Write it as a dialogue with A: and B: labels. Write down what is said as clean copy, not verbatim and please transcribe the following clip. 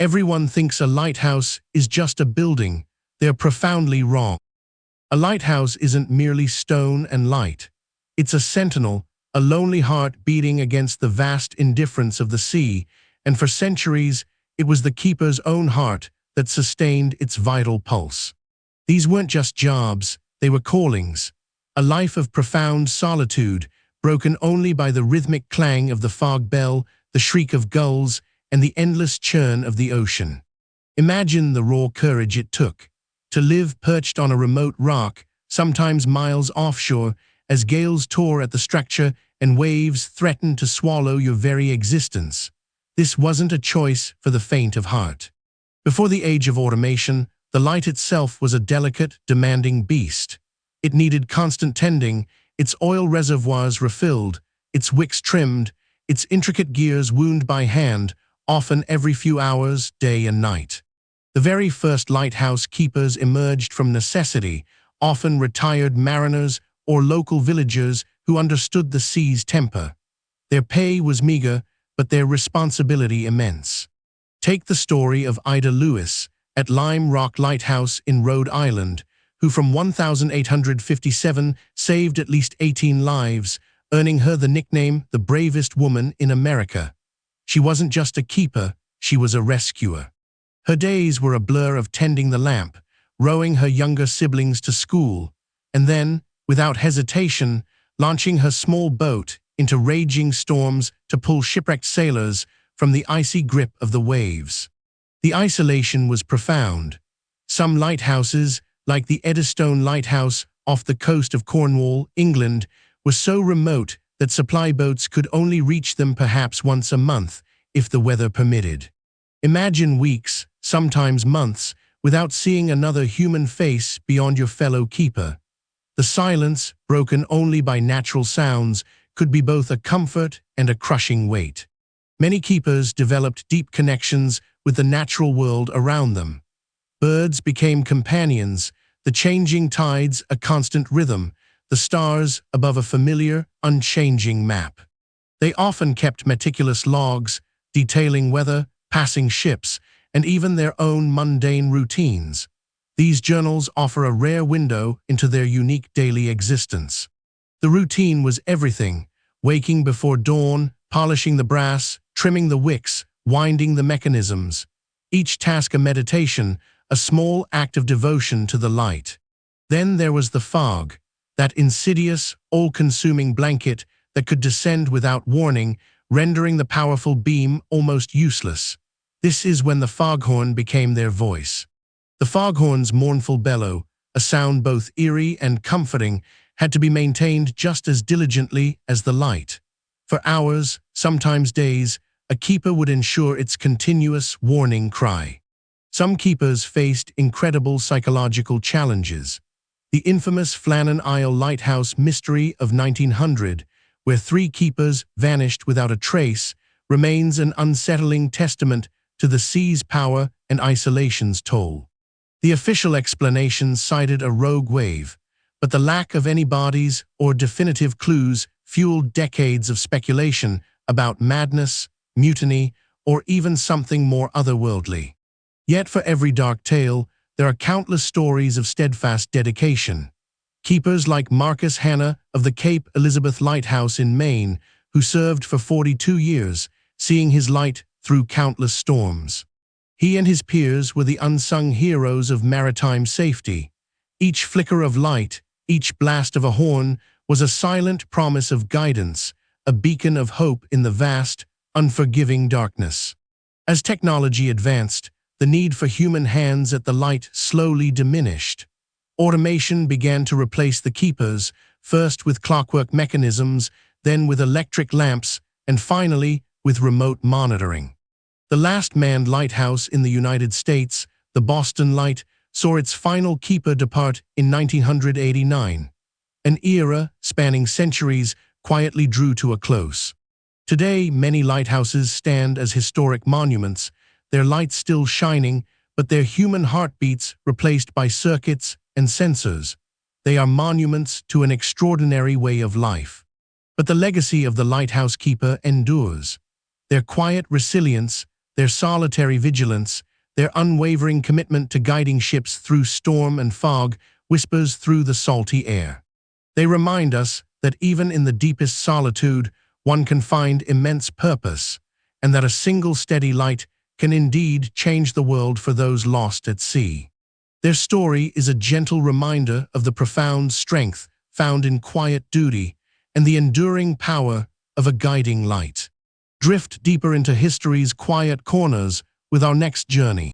A: Everyone thinks a lighthouse is just a building. They're profoundly wrong. A lighthouse isn't merely stone and light. It's a sentinel, a lonely heart beating against the vast indifference of the sea, and for centuries, it was the keeper's own heart that sustained its vital pulse. These weren't just jobs, they were callings. A life of profound solitude, broken only by the rhythmic clang of the fog bell, the shriek of gulls, and the endless churn of the ocean. Imagine the raw courage it took to live perched on a remote rock, sometimes miles offshore, as gales tore at the structure and waves threatened to swallow your very existence. This wasn't a choice for the faint of heart. Before the age of automation, the light itself was a delicate, demanding beast. It needed constant tending, its oil reservoirs refilled, its wicks trimmed, its intricate gears wound by hand, often every few hours, day and night. The very first lighthouse keepers emerged from necessity, often retired mariners or local villagers who understood the sea's temper. Their pay was meager, but their responsibility immense. Take the story of Ida Lewis at Lime Rock Lighthouse in Rhode Island, who from 1857 saved at least 18 lives, earning her the nickname the bravest woman in America. She wasn't just a keeper, she was a rescuer. Her days were a blur of tending the lamp, rowing her younger siblings to school, and then, without hesitation, launching her small boat into raging storms to pull shipwrecked sailors from the icy grip of the waves. The isolation was profound. Some lighthouses, like the Eddystone Lighthouse off the coast of Cornwall, England, were so remote that supply boats could only reach them perhaps once a month, if the weather permitted. Imagine weeks, sometimes months, without seeing another human face beyond your fellow keeper. The silence, broken only by natural sounds, could be both a comfort and a crushing weight. Many keepers developed deep connections with the natural world around them. Birds became companions, the changing tides a constant rhythm, the stars above a familiar, unchanging map. They often kept meticulous logs, detailing weather, passing ships, and even their own mundane routines. These journals offer a rare window into their unique daily existence. The routine was everything: waking before dawn, polishing the brass, trimming the wicks, winding the mechanisms. Each task a meditation, a small act of devotion to the light. Then there was the fog, that insidious, all-consuming blanket that could descend without warning, rendering the powerful beam almost useless. This is when the foghorn became their voice. The foghorn's mournful bellow, a sound both eerie and comforting, had to be maintained just as diligently as the light. For hours, sometimes days, a keeper would ensure its continuous warning cry. Some keepers faced incredible psychological challenges. The infamous Flannan Isle Lighthouse mystery of 1900, where 3 keepers vanished without a trace, remains an unsettling testament to the sea's power and isolation's toll. The official explanation cited a rogue wave, but the lack of any bodies or definitive clues fueled decades of speculation about madness, mutiny, or even something more otherworldly. Yet for every dark tale, there are countless stories of steadfast dedication. Keepers like Marcus Hanna of the Cape Elizabeth Lighthouse in Maine, who served for 42 years, seeing his light through countless storms. He and his peers were the unsung heroes of maritime safety. Each flicker of light, each blast of a horn, was a silent promise of guidance, a beacon of hope in the vast, unforgiving darkness. As technology advanced, the need for human hands at the light slowly diminished. Automation began to replace the keepers, first with clockwork mechanisms, then with electric lamps, and finally with remote monitoring. The last manned lighthouse in the United States, the Boston Light, saw its final keeper depart in 1989. An era spanning centuries quietly drew to a close. Today, many lighthouses stand as historic monuments, their lights still shining, but their human heartbeats replaced by circuits and sensors. They are monuments to an extraordinary way of life. But the legacy of the lighthouse keeper endures. Their quiet resilience, their their solitary vigilance, their unwavering commitment to guiding ships through storm and fog whispers through the salty air. They remind us that even in the deepest solitude, one can find immense purpose, and that a single steady light can indeed change the world for those lost at sea. Their story is a gentle reminder of the profound strength found in quiet duty and the enduring power of a guiding light. Drift deeper into history's quiet corners with our next journey.